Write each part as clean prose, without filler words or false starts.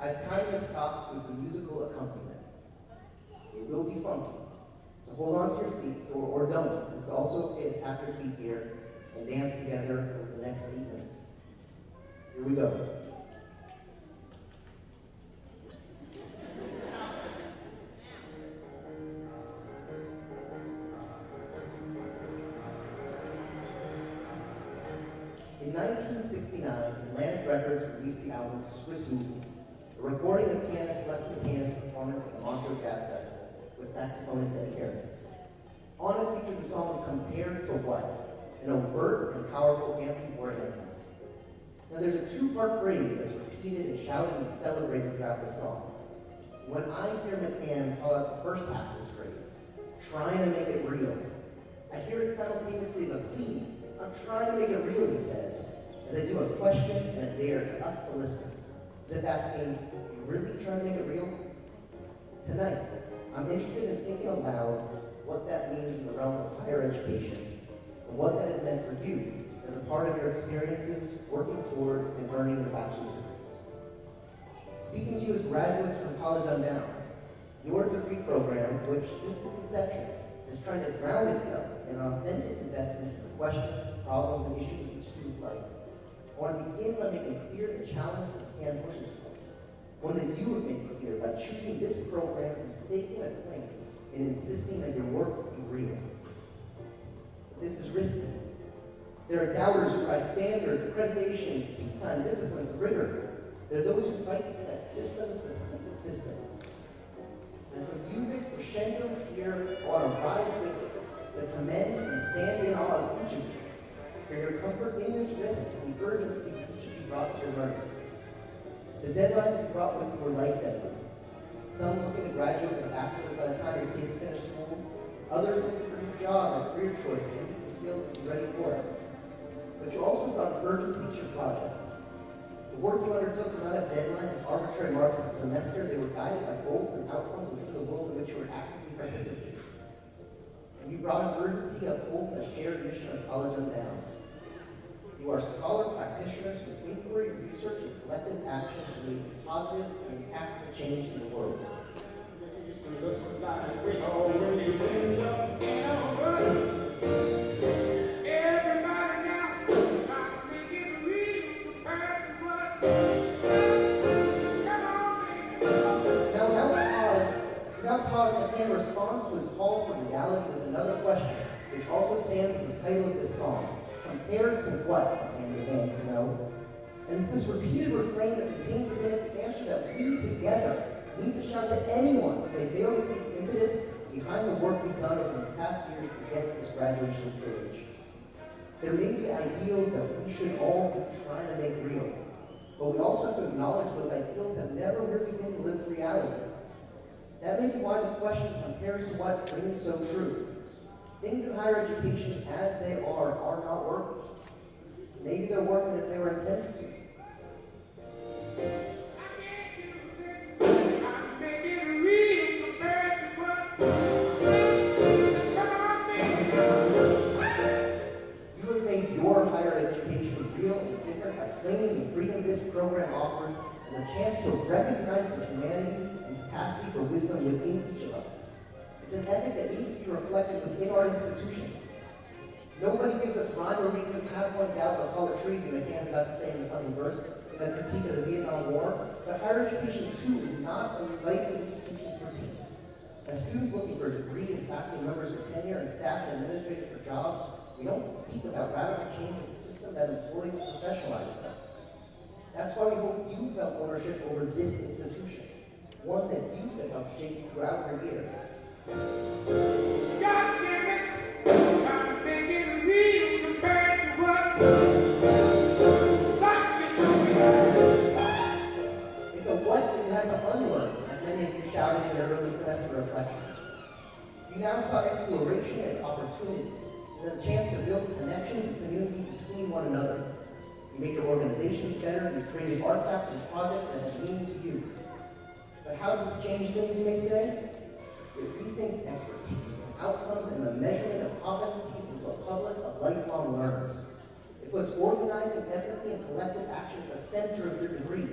I've timed this talk to its musical accompaniment. It will be funky, so hold on to your seats, or don't. It's also okay to tap your feet here and dance together over the next 8 minutes. Here we go. In 1969, Atlantic Records released the album Swiss Movie, a recording of pianist Leslie Payne's performance at the Montreux Jazz Festival with saxophonist Eddie Harris. On it featured the song Compared to What, an overt and powerful anti-war anthem. Now there's a two-part phrase that's repeated and shouted and celebrated throughout the song. When I hear McCann call out the first half of this phrase, trying to make it real, I hear it simultaneously as a plea. I'm trying to make it real, he says, as I do a question and a dare to us, the listener, as if asking, you really trying to make it real? Tonight, I'm interested in thinking aloud what that means in the realm of higher education, and what that has meant for you as a part of your experiences working towards and earning your bachelor's degrees. Speaking to you as graduates from College Unbound, your degree program, which since its inception is trying to ground itself in an authentic investment in the questions, problems, and issues of each student's life, I want to begin by making clear the challenge that CAN pushes for, one that you have made clear by choosing this program and staking a claim and insisting that your work be real. But this is risky. There are doubters who cry standards, accreditation, seat time, disciplines, rigor. There are those who fight to protect systems, but simple systems. As the music crescendos here, I want to rise with it, to commend and stand in awe of each of you for your comfort in this risk and the urgency each of you brought to your learning. The deadlines you brought with you were life deadlines. Some looking to graduate with a bachelor's by the time your kids finish school, others looking for a new job or career choice and the skills to be ready for it. But you also brought urgency to your projects. The work you undertook did not have deadlines as arbitrary marks of the semester. They were guided by goals and outcomes within the world in which you were actively participating. And you brought an urgency of upholding a shared mission of College Unbound. You are scholar practitioners whose inquiry, research, and collective action have made positive and impactful change in the world. McCann responds to his call for reality with another question, which also stands in the title of this song, Compared to What, McCann demands to know. And it's this repeated refrain that contains within it the answer that we together need to shout to anyone who may fail to see the impetus behind the work we've done over these past years to get to this graduation stage. There may be ideals that we should all be trying to make real, but we also have to acknowledge those ideals have never really been lived realities. That may be why the question compares to what rings so true. Things in higher education as they are not working. Maybe they're working as they were intended to. You have made your higher education real and different by claiming the freedom this program offers as a chance to recognize the humanity and capacity for wisdom within each of us. It's an ethic that needs to be reflected within our institutions. Nobody gives us rhyme or reason to have one doubt or call it treason, McCann's about to say in the coming verse, in a critique of the Vietnam War. But higher education, too, is not an invited institution's routine. As students looking for degrees, faculty members for tenure, and staff and administrators for jobs, we don't speak about radical change in the system that employs and professionalizes us. That's why we hope you felt ownership over this institution, one that you could help shape throughout your year. God damn it! Trying to make it real compared to what something to me. It's a what that you had to unlearn, as many of you shouted in your early semester reflections. You now saw exploration as opportunity, as a chance to build connections and community between one another. You made your organizations better, you created artifacts and projects that have meaning to you. But how does this change things, you may say? It rethinks expertise and outcomes and the measurement of competencies into a public of lifelong learners. It puts organizing, empathy, and collective action at the center of your degree.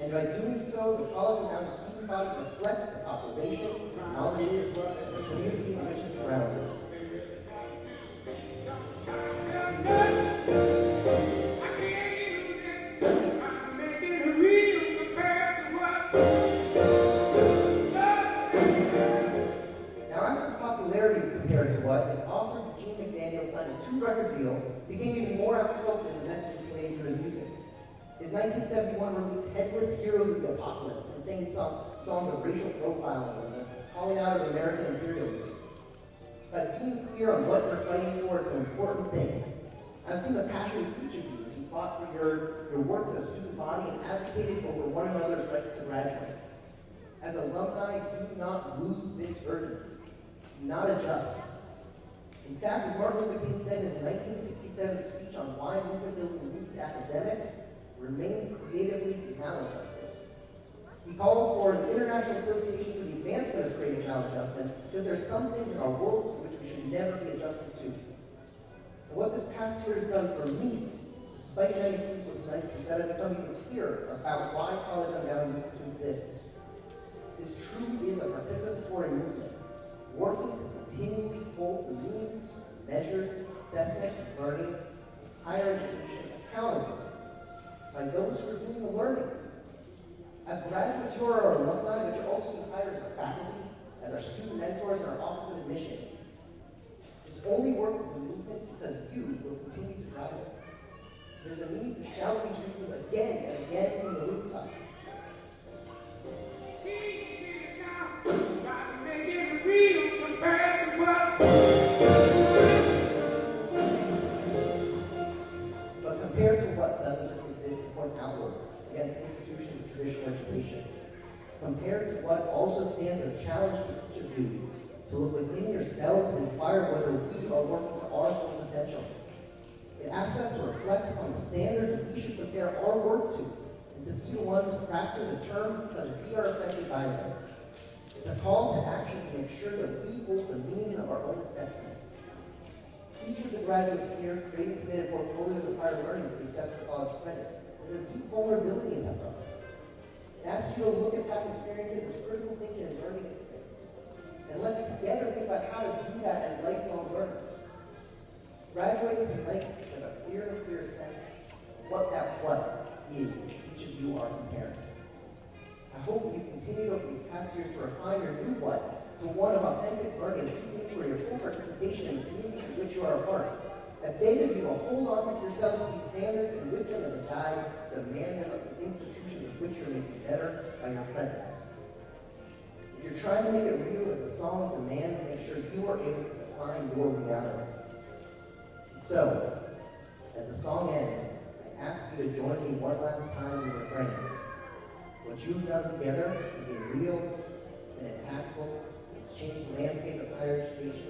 And by doing so, the College of Unbound student body reflects the population, technologies, and the community in which it's surrounded. Now, after popularity compared to what, its author, Gene McDaniel, signed a 2-record deal, became even more outspoken in the message displayed through his music. His 1971 release, Headless Heroes of the Apocalypse, and sang songs of racial profiling and calling out of American imperialism. But being clear on what you're fighting for is an important thing. I've seen the passion of each of you as you fought for your work as a student body and advocated over one another's rights to graduate. As alumni, do not lose this urgency. Do not adjust. In fact, as Martin Luther King said in his 1967 speech on why movement building needs academics, remain creatively maladjusted. He called for an international association for the advancement of creative maladjustment because there are some things in our world to which we should never be adjusted to. And what this past year has done for me, despite many sleepless nights, is that I've become even clearer about why College Unbound needs to exist. This truly is a participatory movement, working to continually hold the means, measures, assessment, and learning, higher education accountable by those who are doing the learning. As graduates, you are our alumni, but you'll also be hired as our faculty, as our student mentors, and our Office of Admissions. This only works as a movement because you will continue to drive it. There's a need to shout these reasons again and again from the rooftops. But compared to what doesn't just exist to point outward against institutions of traditional education, compared to what also stands as a challenge to each of you to look within yourselves and inquire whether we are working to our full potential. It asks us to reflect on the standards we should prepare our work to, and to be the ones who crafted the term because we are affected by them. It's a call to action to make sure that we hold the means of our own assessment. Each of the graduates here created and submitted portfolios of prior learning to be assessed for college credit. There's a deep vulnerability in that process. It asks you to look at past experiences as critical thinking and learning experiences. And let's together think about how to do that as lifelong learners. Graduating tonight with a clear sense of what that what is that each of you are preparing. I hope you continued over these past years to refine your new what to one of authentic learning, deep inquiry, full participation in the community in which you are a part. I beg of you to hold on with yourselves to these standards and with them as a guide to demand them of the institutions in which you're making better by your presence. If you're trying to make it real as the song demands, make sure you are able to define your reality. So, as the song ends, I ask you to join me one last time in the refrain. What you've done together has been real and impactful. It's changed the landscape of higher education.